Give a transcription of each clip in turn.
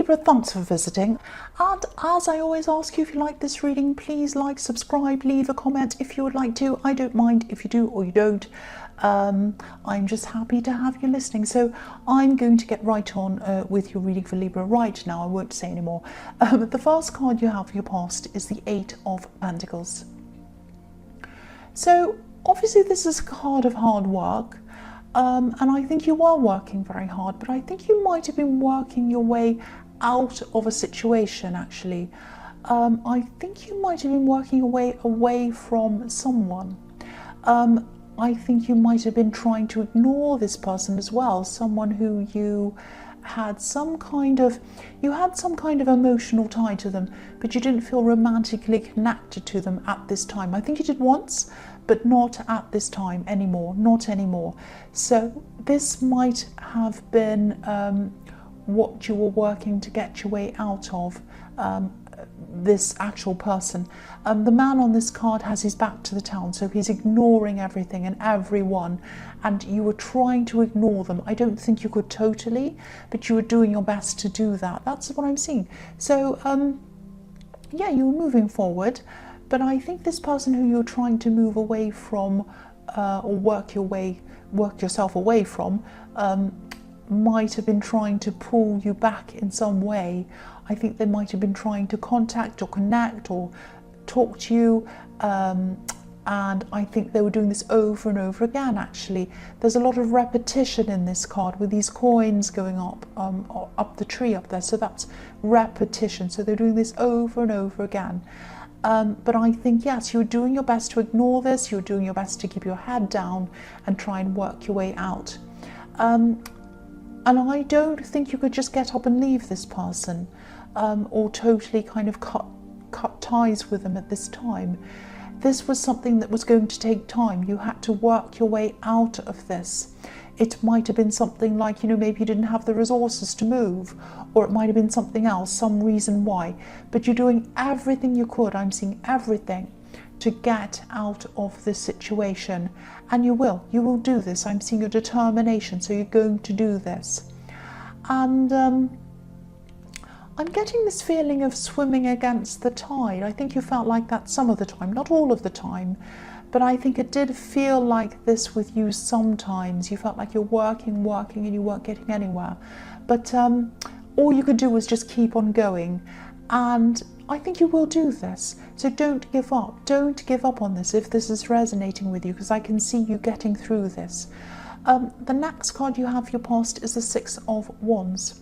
Libra, thanks for visiting. And as I always ask you, if you like this reading, please like, subscribe, leave a comment if you would like to. I don't mind if you do or you don't. I'm just happy to have you listening. So I'm going to get right on with your reading for Libra right now. I won't say any more. The first card you have for your past is the Eight of Pentacles. So obviously this is a card of hard work. And I think you are working very hard, but I think you might have been working your way out of a situation, actually. I think you might have been working your way away from someone. I think you might have been trying to ignore this person as well, someone who you had some kind of emotional tie to them, but you didn't feel romantically connected to them at this time. I think you did once, but not at this time anymore, not anymore. So this might have been what you were working to get your way out of, this actual person. The man on this card has his back to the town, so he's ignoring everything and everyone, and you were trying to ignore them. I don't think you could totally, but you were doing your best to do that. That's what I'm seeing. So yeah, you were moving forward, but I think this person who you're trying to move away from or work yourself away from might have been trying to pull you back in some way. I think they might have been trying to contact or connect or talk to you, and I think they were doing this over and over again. Actually, there's a lot of repetition in this card with these coins going up the tree up there, so that's repetition. So they're doing this over and over again. But I think, yes, you're doing your best to ignore this, you're doing your best to keep your head down and try and work your way out. And I don't think you could just get up and leave this person, or totally kind of cut ties with them at this time. This was something that was going to take time. You had to work your way out of this. It might have been something like, maybe you didn't have the resources to move, or it might have been something else, some reason why. But you're doing everything you could, I'm seeing everything, to get out of this situation. And you will do this. I'm seeing your determination, so you're going to do this. And I'm getting this feeling of swimming against the tide. I think you felt like that some of the time, not all of the time, but I think it did feel like this with you sometimes. You felt like you're working, and you weren't getting anywhere. But all you could do was just keep on going. And I think you will do this. So don't give up. Don't give up on this if this is resonating with you, because I can see you getting through this. The next card you have for your past is the Six of Wands.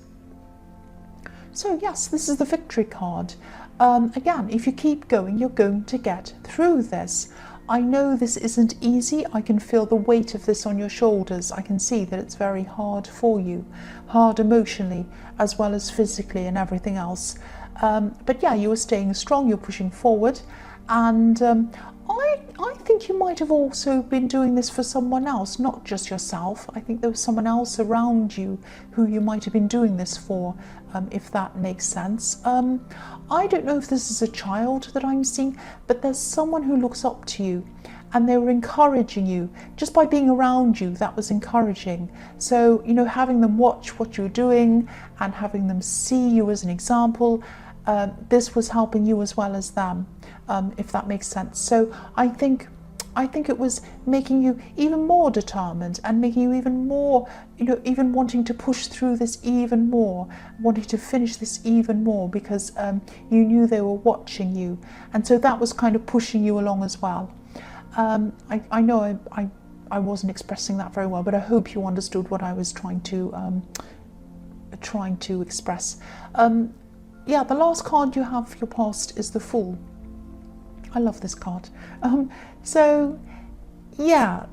So yes, this is the victory card. Again, if you keep going, you're going to get through this. I know this isn't easy. I can feel the weight of this on your shoulders. I can see that it's very hard for you, hard emotionally as well as physically and everything else. But yeah, you are staying strong, you're pushing forward, and I think you might have also been doing this for someone else, not just yourself. I think there was someone else around you who you might have been doing this for, if that makes sense. I don't know if this is a child that I'm seeing, but there's someone who looks up to you, and they were encouraging you. Just by being around you, that was encouraging. So, having them watch what you're doing and having them see you as an example, this was helping you as well as them, if that makes sense. So I think it was making you even more determined and making you even more, even wanting to push through this even more, wanting to finish this even more, because you knew they were watching you. And so that was kind of pushing you along as well. I know I wasn't expressing that very well, but I hope you understood what I was trying to express. Yeah, the last card you have for your past is the Fool. I love this card. So, yeah.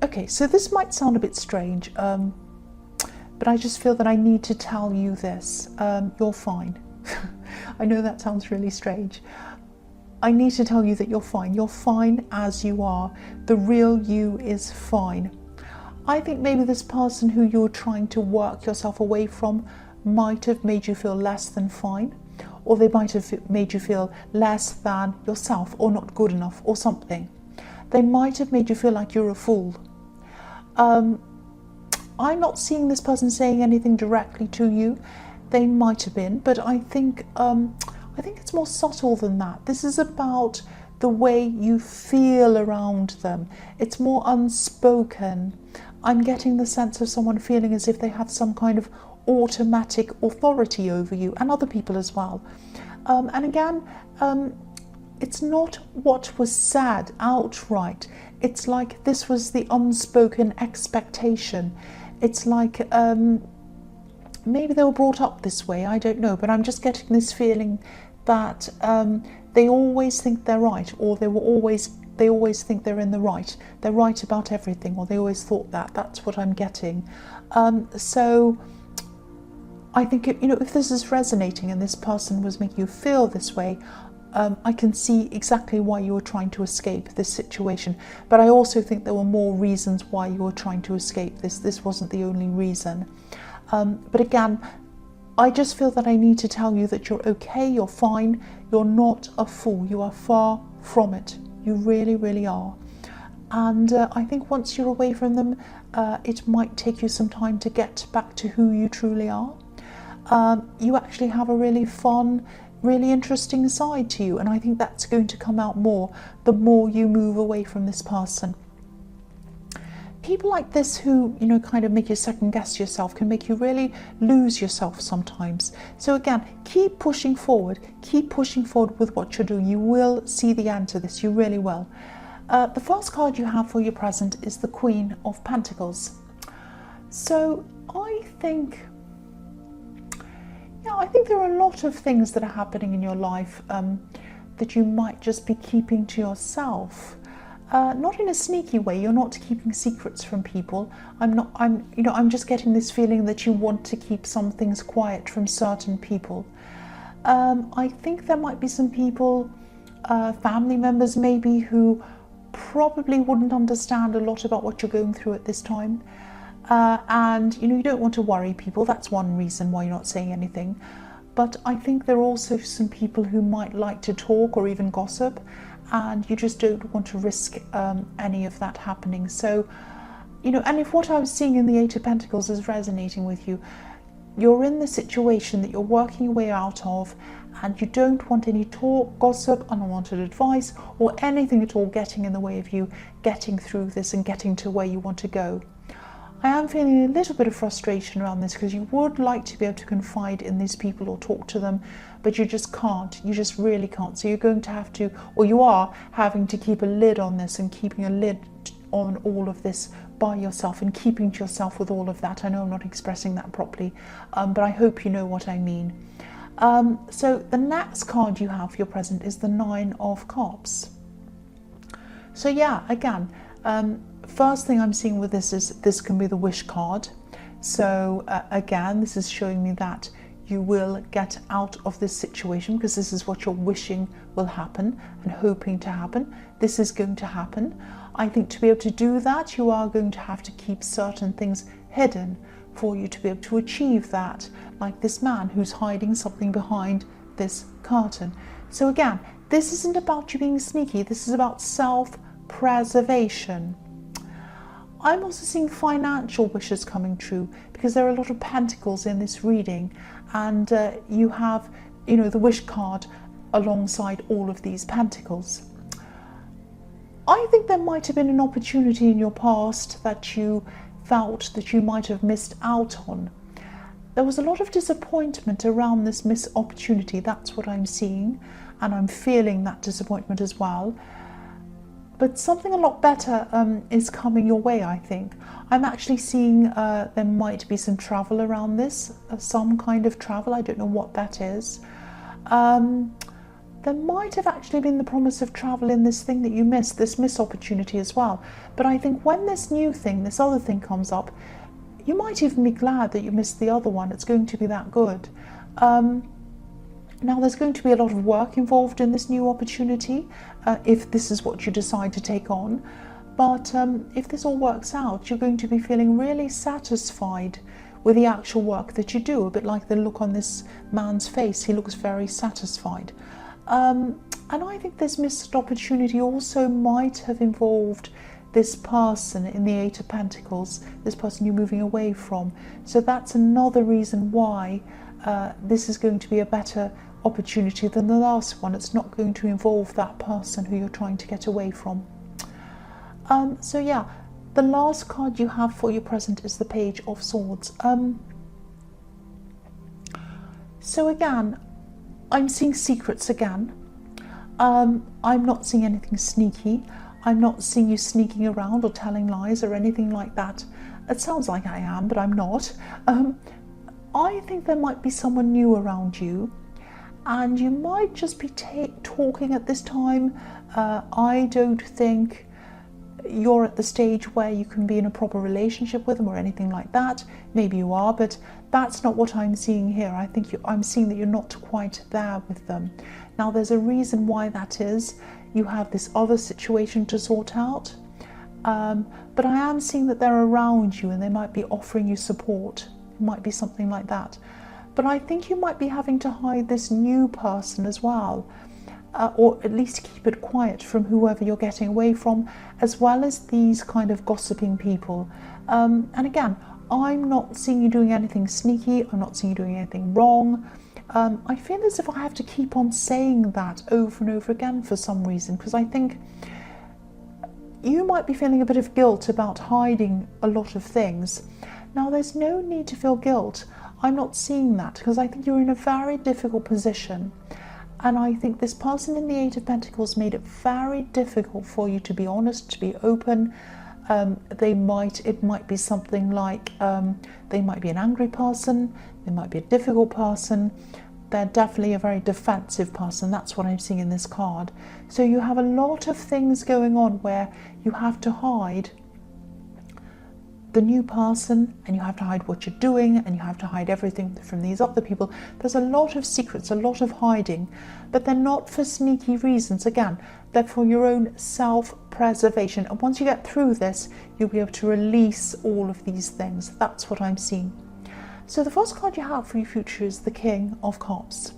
Okay, so this might sound a bit strange, but I just feel that I need to tell you this. You're fine. I know that sounds really strange. I need to tell you that you're fine. You're fine as you are. The real you is fine. I think maybe this person who you're trying to work yourself away from might have made you feel less than fine, or they might have made you feel less than yourself, or not good enough, or something. They might have made you feel like you're a fool. I'm not seeing this person saying anything directly to you. they might have been, but I think it's more subtle than that. This is about the way you feel around them. It's more unspoken. I'm getting the sense of someone feeling as if they have some kind of automatic authority over you and other people as well. And again, it's not what was said outright. It's like this was the unspoken expectation. It's like maybe they were brought up this way, I don't know, but I'm just getting this feeling that they always think they're right, or they always think they're in the right. They're right about everything, or they always thought that. That's what I'm getting. So I think, if this is resonating and this person was making you feel this way, I can see exactly why you were trying to escape this situation. But I also think there were more reasons why you were trying to escape this. This wasn't the only reason. But again, I just feel that I need to tell you that you're okay, you're fine, you're not a fool, you are far from it. You really, really are. And I think once you're away from them, it might take you some time to get back to who you truly are. You actually have a really fun, really interesting side to you, and I think that's going to come out more the more you move away from this person. People like this who, kind of make you second guess yourself can make you really lose yourself sometimes. So again, keep pushing forward with what you're doing. You will see the end to this, you really will. The first card you have for your present is the Queen of Pentacles. So I think there are a lot of things that are happening in your life that you might just be keeping to yourself. Not in a sneaky way. You're not keeping secrets from people. I'm just getting this feeling that you want to keep some things quiet from certain people. I think there might be some people, family members maybe, who probably wouldn't understand a lot about what you're going through at this time. And you don't want to worry people. That's one reason why you're not saying anything. But I think there are also some people who might like to talk or even gossip, and you just don't want to risk any of that happening. So, and if what I was seeing in the Eight of Pentacles is resonating with you, you're in the situation that you're working your way out of, and you don't want any talk, gossip, unwanted advice, or anything at all getting in the way of you getting through this and getting to where you want to go. I am feeling a little bit of frustration around this, because you would like to be able to confide in these people or talk to them, but you just can't. You just really can't. So you're going to have to, or you are having to keep a lid on this and keeping a lid on all of this by yourself and keeping to yourself with all of that. I know I'm not expressing that properly, but I hope you know what I mean. So the next card you have for your present is the Nine of Cups. So yeah, again, first thing I'm seeing with this is this can be the wish card. So again, this is showing me that you will get out of this situation, because this is what you're wishing will happen and hoping to happen. This is going to happen. I think to be able to do that, you are going to have to keep certain things hidden for you to be able to achieve that, like this man who's hiding something behind this curtain. So again, this isn't about you being sneaky. This is about self-preservation. I'm also seeing financial wishes coming true, because there are a lot of pentacles in this reading, and you have, the wish card alongside all of these pentacles. I think there might have been an opportunity in your past that you felt that you might have missed out on. There was a lot of disappointment around this missed opportunity. That's what I'm seeing, and I'm feeling that disappointment as well. But something a lot better is coming your way, I think. I'm actually seeing there might be some travel around this, some kind of travel. I don't know what that is. There might have actually been the promise of travel in this thing that you missed, this missed opportunity as well. But I think when this new thing, this other thing comes up, you might even be glad that you missed the other one. It's going to be that good. Now, there's going to be a lot of work involved in this new opportunity, if this is what you decide to take on. But if this all works out, you're going to be feeling really satisfied with the actual work that you do, a bit like the look on this man's face. He looks very satisfied. And I think this missed opportunity also might have involved this person in the Eight of Pentacles, this person you're moving away from. So that's another reason why this is going to be a better opportunity than the last one. It's not going to involve that person who you're trying to get away from. So yeah, the last card you have for your present is the Page of Swords. So again, I'm seeing secrets again. I'm not seeing anything sneaky. I'm not seeing you sneaking around or telling lies or anything like that. It sounds like I am, but I'm not. I think there might be someone new around you, and you might just be talking at this time. I don't think you're at the stage where you can be in a proper relationship with them or anything like that. Maybe you are, but that's not what I'm seeing here. I think I'm seeing that you're not quite there with them. Now, there's a reason why that is. You have this other situation to sort out, but I am seeing that they're around you and they might be offering you support. It might be something like that. But I think you might be having to hide this new person as well, or at least keep it quiet from whoever you're getting away from, as well as these kind of gossiping people. And again, I'm not seeing you doing anything sneaky. I'm not seeing you doing anything wrong. I feel as if I have to keep on saying that over and over again for some reason, because I think you might be feeling a bit of guilt about hiding a lot of things. Now, there's no need to feel guilt. I'm not seeing that, because I think you're in a very difficult position. And I think this person in the Eight of Pentacles made it very difficult for you to be honest, to be open. It might be something like they might be an angry person, they might be a difficult person. They're definitely a very defensive person. That's what I'm seeing in this card. So you have a lot of things going on where you have to hide the new person, and you have to hide what you're doing, and you have to hide everything from these other people. There's a lot of secrets, a lot of hiding, but they're not for sneaky reasons. Again, they're for your own self-preservation. And once you get through this, you'll be able to release all of these things. That's what I'm seeing. So the first card you have for your future is the King of Cups.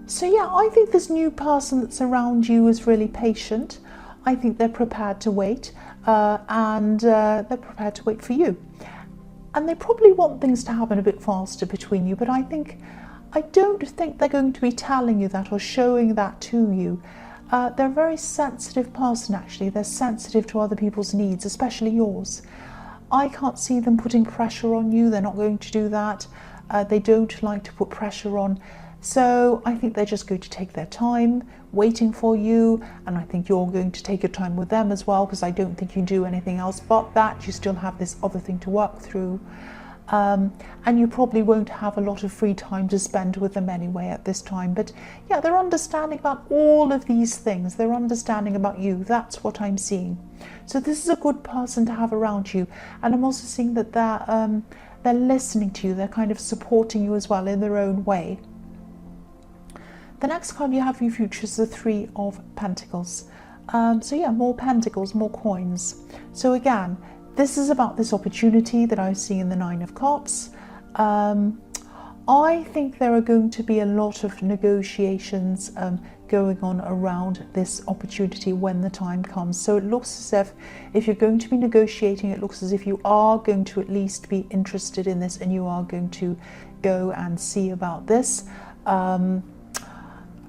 So yeah, I think this new person that's around you is really patient. I think they're prepared to wait, and they're prepared to wait for you. And they probably want things to happen a bit faster between you, but I don't think they're going to be telling you that or showing that to you. They're a very sensitive person, actually. They're sensitive to other people's needs, especially yours. I can't see them putting pressure on you. They're not going to do that. They don't like to put pressure on. So I think they're just going to take their time waiting for you, and I think you're going to take your time with them as well, because I don't think you do anything else but that. You still have this other thing to work through, and you probably won't have a lot of free time to spend with them anyway at this time. But yeah, they're understanding about all of these things. They're understanding about you. That's what I'm seeing. So this is a good person to have around you, and I'm also seeing that they're listening to you. They're kind of supporting you as well in their own way. The next card you have for your future is the Three of Pentacles. So yeah, more pentacles, more coins. So again, this is about this opportunity that I see in the Nine of Cups. I think there are going to be a lot of negotiations going on around this opportunity when the time comes. So it looks as if you're going to be negotiating, it looks as if you are going to at least be interested in this, and you are going to go and see about this.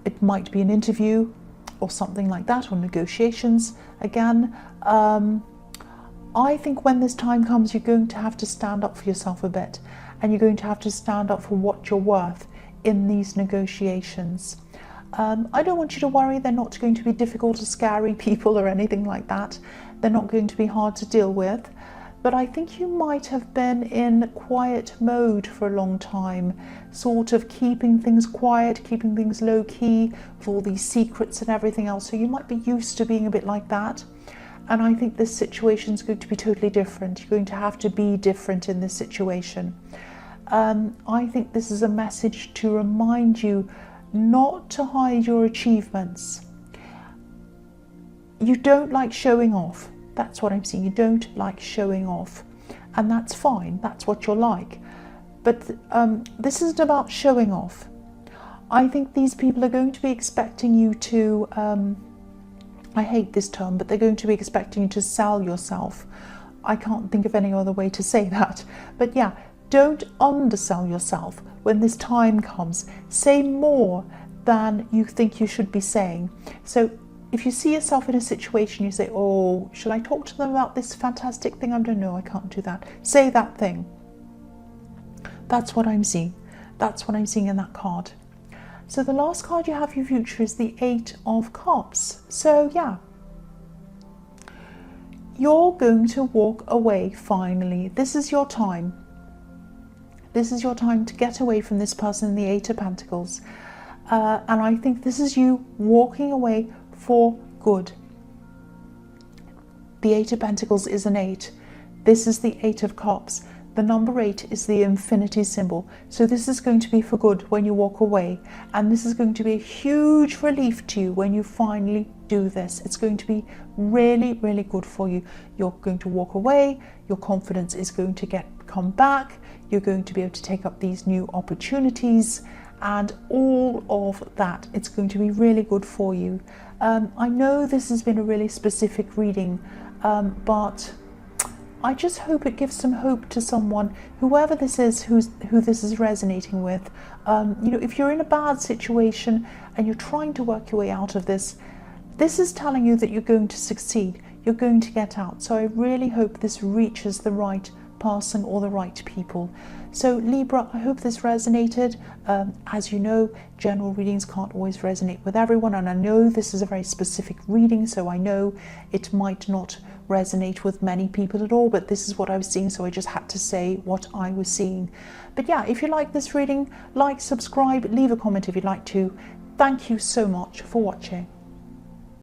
It might be an interview or something like that, or negotiations again. I think when this time comes, you're going to have to stand up for yourself a bit, and you're going to have to stand up for what you're worth in these negotiations. I don't want you to worry. They're not going to be difficult or scary people or anything like that. They're not going to be hard to deal with. But I think you might have been in quiet mode for a long time, sort of keeping things quiet, keeping things low key with all these secrets and everything else. So you might be used to being a bit like that. And I think this situation is going to be totally different. You're going to have to be different in this situation. I think this is a message to remind you not to hide your achievements. You don't like showing off. That's what I'm seeing. You don't like showing off, and that's fine. That's what you're like. But this isn't about showing off. I think these people are going to be expecting you to, I hate this term, but they're going to be expecting you to sell yourself. I can't think of any other way to say that. But yeah, don't undersell yourself when this time comes. Say more than you think you should be saying. So if you see yourself in a situation, you say, oh, should I talk to them about this fantastic thing I'm doing? No, I can't do that. Say that thing. That's what I'm seeing. That's what I'm seeing in that card. So the last card you have for your future is the Eight of Cups. So yeah, you're going to walk away finally. This is your time. This is your time to get away from this person in the Eight of Pentacles. And I think this is you walking away for good. The Eight of Pentacles is an 8. This is the Eight of Cups. The number 8 is the infinity symbol. So this is going to be for good when you walk away. And this is going to be a huge relief to you when you finally do this. It's going to be really, really good for you. You're going to walk away. Your confidence is going to come back. You're going to be able to take up these new opportunities and all of that. It's going to be really good for you. I know this has been a really specific reading, but I just hope it gives some hope to someone, whoever this is, who this is resonating with. You know, if you're in a bad situation and you're trying to work your way out of this, this is telling you that you're going to succeed. You're going to get out. So I really hope this reaches the right person or the right people. So Libra, I hope this resonated. As you know, general readings can't always resonate with everyone, and I know this is a very specific reading, so I know it might not resonate with many people at all, but this is what I was seeing, so I just had to say what I was seeing. But yeah, if you like this reading, like, subscribe, leave a comment if you'd like to. Thank you so much for watching.